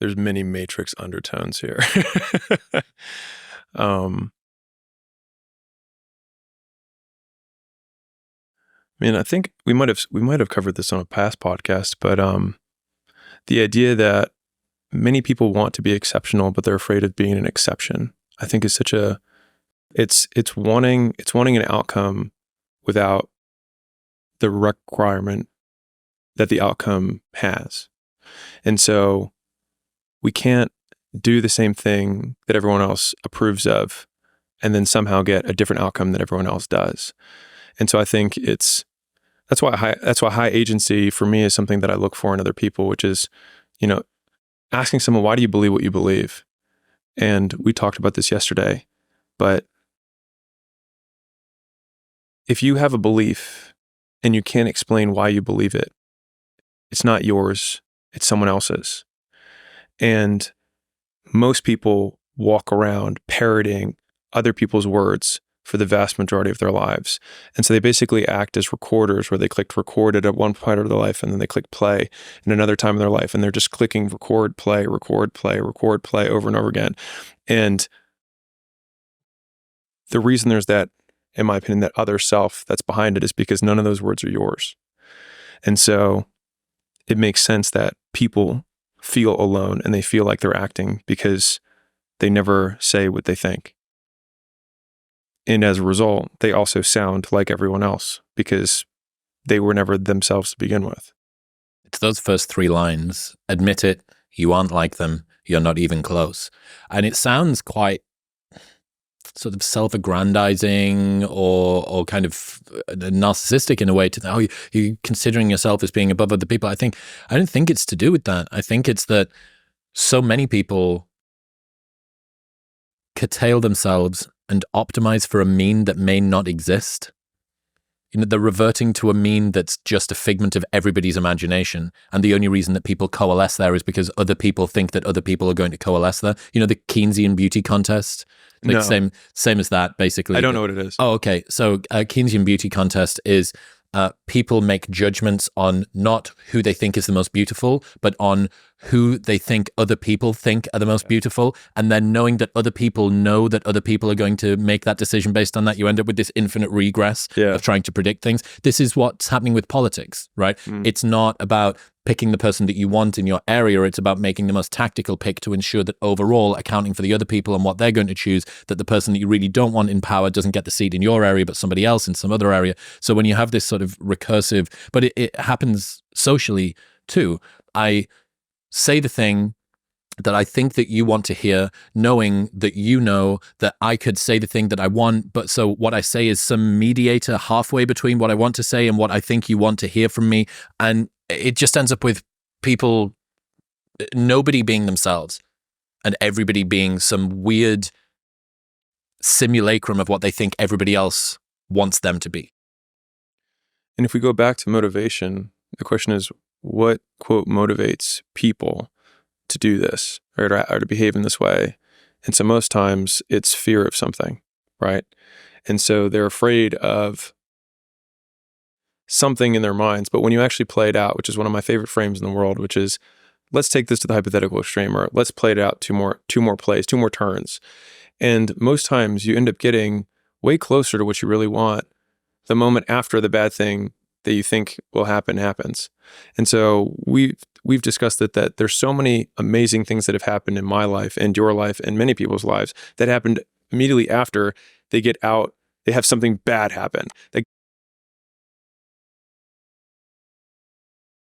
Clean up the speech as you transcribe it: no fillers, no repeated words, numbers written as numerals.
there's many matrix undertones here. um, I mean, I think we might have covered this on a past podcast, but the idea that many people want to be exceptional, but they're afraid of being an exception, I think is such a it's wanting an outcome without the requirement that the outcome has. And so we can't do the same thing that everyone else approves of and then somehow get a different outcome that everyone else does. And so I think that's why high agency for me is something that I look for in other people, which is, asking someone, why do you believe what you believe? And we talked about this yesterday, but if you have a belief and you can't explain why you believe it, it's not yours, it's someone else's. And most people walk around parroting other people's words for the vast majority of their lives. And so they basically act as recorders, where they clicked record at one point of their life and then they click play in another time in their life. And they're just clicking record, play, record, play, record, play over and over again. And the reason there's that, in my opinion, that other self that's behind it is because none of those words are yours. And so it makes sense that people feel alone and they feel like they're acting because they never say what they think. And as a result, they also sound like everyone else because they were never themselves to begin with. It's those first 3 lines. Admit it, you aren't like them, you're not even close. And it sounds quite sort of self-aggrandizing or kind of narcissistic in a way to, you're considering yourself as being above other people. I don't think it's to do with that. I think it's that so many people curtail themselves and optimize for a mean that may not exist. They're reverting to a mean that's just a figment of everybody's imagination. And the only reason that people coalesce there is because other people think that other people are going to coalesce there. The Keynesian beauty contest? No. Same as that, basically. I don't know what it is. Oh, okay. So Keynesian beauty contest is people make judgments on not who they think is the most beautiful, but on who they think other people think are the most beautiful. And then knowing that other people know that other people are going to make that decision based on that, you end up with this infinite regress of trying to predict things. This is what's happening with politics, right? It's not about picking the person that you want in your area. It's about making the most tactical pick to ensure that overall, accounting for the other people and what they're going to choose, that the person that you really don't want in power doesn't get the seat in your area, but somebody else in some other area. So when you have this sort of recursive, but it happens socially too. I say the thing that I think that you want to hear, knowing that you know that I could say the thing that I want, but so what I say is some mediator halfway between what I want to say and what I think you want to hear from me. And it just ends up with people, nobody being themselves and everybody being some weird simulacrum of what they think everybody else wants them to be. And if we go back to motivation, the question is, what, quote, motivates people to do this or to behave in this way? And so most times it's fear of something, right? And so they're afraid of something in their minds. But when you actually play it out, which is one of my favorite frames in the world, which is, let's take this to the hypothetical extreme, or let's play it out two more plays, 2 more turns. And most times you end up getting way closer to what you really want the moment after the bad thing that you think will happen happens. And so we've discussed that there's so many amazing things that have happened in my life and your life and many people's lives that happened immediately after they get out, they have something bad happen. That